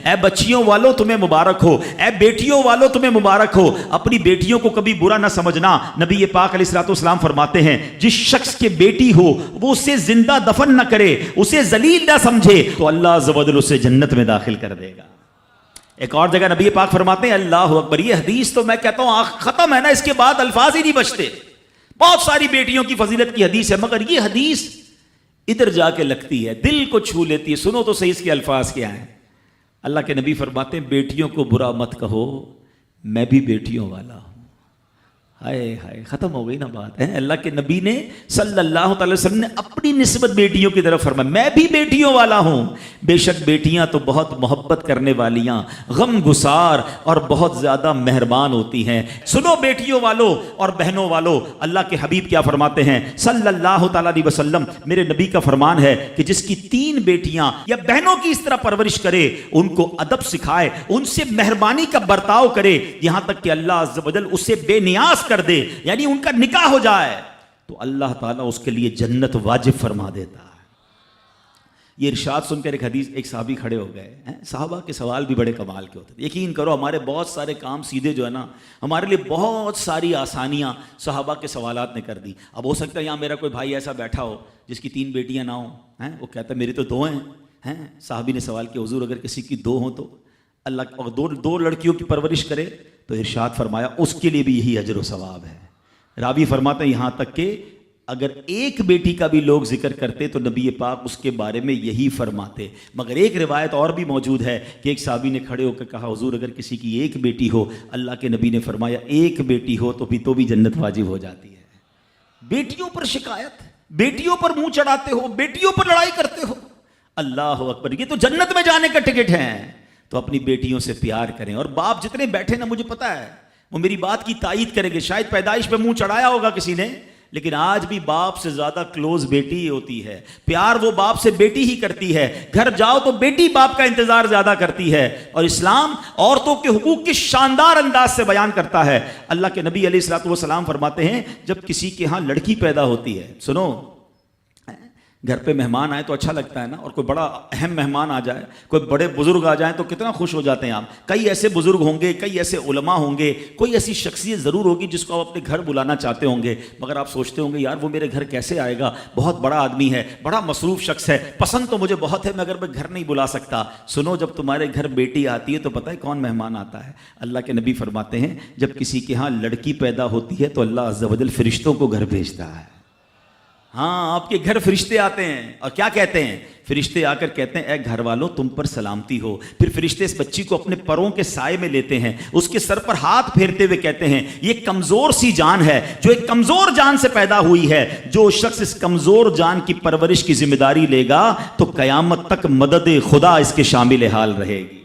اے بچیوں والوں تمہیں مبارک ہو، اے بیٹیوں والوں تمہیں مبارک ہو۔ اپنی بیٹیوں کو کبھی برا نہ سمجھنا۔ نبی پاک علیہ الصلوۃ والسلام فرماتے ہیں جس شخص کے بیٹی ہو وہ اسے زندہ دفن نہ کرے، اسے ذلیل نہ سمجھے، تو اللہ عز و جل اسے جنت میں داخل کر دے گا۔ ایک اور جگہ نبی پاک فرماتے ہیں اللہ اکبر، یہ حدیث تو میں کہتا ہوں ختم ہے نا، اس کے بعد الفاظ ہی نہیں بچتے۔ بہت ساری بیٹیوں کی فضیلت کی حدیث ہے، مگر یہ حدیث ادھر جا کے لگتی ہے، دل کو چھو لیتی ہے۔ سنو تو صحیح اس کے الفاظ کیا ہیں۔ اللہ کے نبی فرماتے ہیں بیٹیوں کو برا مت کہو، میں بھی بیٹیوں والا ہوں۔ ہائے ہائے، ختم ہو گئی نا بات ہے۔ اللہ کے نبی نے صلی اللہ تعالی وسلم نے اپنی نسبت بیٹیوں کی طرف فرمایا میں بھی بیٹیوں والا ہوں۔ بے شک بیٹیاں تو بہت محبت کرنے والیاں، غم گسار اور بہت زیادہ مہربان ہوتی ہیں۔ سنو بیٹیوں والو اور بہنوں والو، اللہ کے حبیب کیا فرماتے ہیں صلی اللہ تعالی علیہ وسلم، میرے نبی کا فرمان ہے کہ جس کی 3 بیٹیاں یا بہنوں کی اس طرح پرورش کرے، ان کو ادب سکھائے، ان سے مہربانی کا برتاؤ کرے، یہاں تک کہ اللہ عز و جل اسے بے نیاز کر دے، یعنی ان کا نکاح ہو جائے، تو اللہ تعالیٰ اس کے لیے جنت واجب فرما دیتا ہے۔ یہ ارشاد سن کر ایک صحابی کھڑے ہو گئے۔ صحابہ کے سوال بھی بڑے کمال کے ہوتے ہیں۔ یقین کرو ہمارے بہت سارے کام سیدھے جو ہے نا، ہمارے لیے بہت ساری آسانیاں صحابہ کے سوالات نے کر دی۔ اب ہو سکتا ہے یہاں میرا کوئی بھائی ایسا بیٹھا ہو جس کی 3 بیٹیاں نہ ہوں، وہ کہتا ہے میری تو 2 ہیں۔ صحابی نے سوال کیا حضور اگر کسی کی 2 ہوں تو اللہ، اور 2 لڑکیوں کی پرورش کرے تو ارشاد فرمایا اس کے لیے بھی یہی اجر و ثواب ہے۔ راوی فرماتے ہیں یہاں تک کہ اگر ایک بیٹی کا بھی لوگ ذکر کرتے تو نبی پاک اس کے بارے میں یہی فرماتے۔ مگر ایک روایت اور بھی موجود ہے کہ ایک صحابی نے کھڑے ہو کر کہا حضور اگر کسی کی 1 بیٹی ہو، اللہ کے نبی نے فرمایا 1 بیٹی ہو تو بھی جنت واجب ہو جاتی ہے۔ بیٹیوں پر شکایت، بیٹیوں پر منہ چڑھاتے ہو، بیٹیوں پر لڑائی کرتے ہو، اللہ اکبر، یہ تو جنت میں جانے کا ٹکٹ ہے۔ تو اپنی بیٹیوں سے پیار کریں۔ اور باپ جتنے بیٹھے نا، مجھے پتا ہے وہ میری بات کی تائید کریں گے، شاید پیدائش پہ منہ چڑھایا ہوگا کسی نے، لیکن آج بھی باپ سے زیادہ کلوز بیٹی ہی ہوتی ہے۔ پیار وہ باپ سے بیٹی ہی کرتی ہے، گھر جاؤ تو بیٹی باپ کا انتظار زیادہ کرتی ہے۔ اور اسلام عورتوں کے حقوق کی شاندار انداز سے بیان کرتا ہے۔ اللہ کے نبی علیہ الصلوۃ والسلام فرماتے ہیں جب کسی کے ہاں لڑکی پیدا ہوتی ہے، سنو، گھر پہ مہمان آئے تو اچھا لگتا ہے نا، اور کوئی بڑا اہم مہمان آ جائے، کوئی بڑے بزرگ آ جائیں تو کتنا خوش ہو جاتے ہیں آپ۔ کئی ایسے بزرگ ہوں گے، کئی ایسے علماء ہوں گے، کوئی ایسی شخصیت ضرور ہوگی جس کو آپ اپنے گھر بلانا چاہتے ہوں گے، مگر آپ سوچتے ہوں گے یار وہ میرے گھر کیسے آئے گا، بہت بڑا آدمی ہے، بڑا مصروف شخص ہے، پسند تو مجھے بہت ہے مگر میں گھر نہیں بلا سکتا۔ سنو، جب تمہارے گھر بیٹی آتی ہے تو پتہ ہے کون مہمان آتا ہے؟ اللہ کے نبی فرماتے ہیں جب کسی کے ہاں لڑکی پیدا ہوتی ہے تو اللہ عز و جل فرشتوں کو گھر بھیجتا ہے۔ ہاں، آپ کے گھر فرشتے آتے ہیں اور کیا کہتے ہیں؟ فرشتے آ کر کہتے ہیں اے گھر والوں تم پر سلامتی ہو۔ پھر فرشتے اس بچی کو اپنے پروں کے سائے میں لیتے ہیں، اس کے سر پر ہاتھ پھیرتے ہوئے کہتے ہیں یہ کمزور سی جان ہے جو ایک کمزور جان سے پیدا ہوئی ہے، جو شخص اس کمزور جان کی پرورش کی ذمہ داری لے گا تو قیامت تک مدد خدا اس کے شامل حال رہے گی۔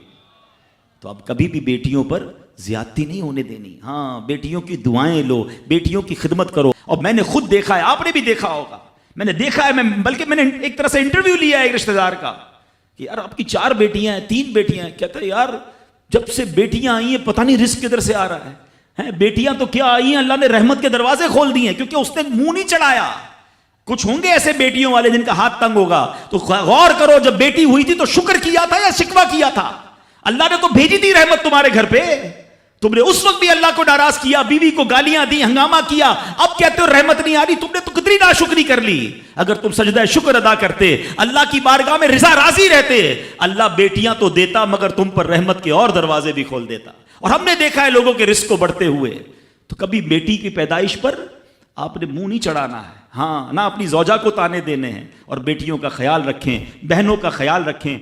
تو اب کبھی بھی بیٹیوں پر زیادتی نہیں ہونے دینی۔ ہاں، بیٹیوں کی دعائیں لو، بیٹیوں کی خدمت کرو۔ اور میں نے خود دیکھا ہے، آپ نے بھی دیکھا ہوگا، میں نے دیکھا ہے، بلکہ میں نے ایک طرح سے انٹرویو لیا ہے ایک رشتہ دار کا کہ یار آپ کی 4 بیٹیاں ہیں، 3 بیٹیاں ہیں، کہتا ہے یار جب سے بیٹیاں آئی ہیں پتہ نہیں رزق کدھر سے آ رہا ہے۔ بیٹیاں تو کیا آئی ہیں، اللہ نے رحمت کے دروازے کھول دیے ہیں، کیونکہ اس نے منہ نہیں چڑھایا۔ کچھ ہوں گے ایسے بیٹیوں والے جن کا ہاتھ تنگ ہوگا، تو غور کرو جب بیٹی ہوئی تھی تو شکر کیا تھا یا شکوہ کیا تھا؟ اللہ نے تو بھیجی تھی رحمت تمہارے گھر پہ، تم نے اس وقت بھی اللہ کو ناراض کیا، بیوی کو گالیاں دی، ہنگامہ کیا، اب کہتے ہو رحمت نہیں آ رہی۔ تم نے تو کتنی ناشکری کر لی۔ اگر تم سجدہ شکر ادا کرتے، اللہ کی بارگاہ میں رضا راضی رہتے، اللہ بیٹیاں تو دیتا مگر تم پر رحمت کے اور دروازے بھی کھول دیتا۔ اور ہم نے دیکھا ہے لوگوں کے رزق کو بڑھتے ہوئے۔ تو کبھی بیٹی کی پیدائش پر آپ نے منہ نہیں چڑھانا ہے، ہاں، نہ اپنی زوجہ کو تانے دینے ہیں، اور بیٹیوں کا خیال رکھیں، بہنوں کا خیال رکھیں۔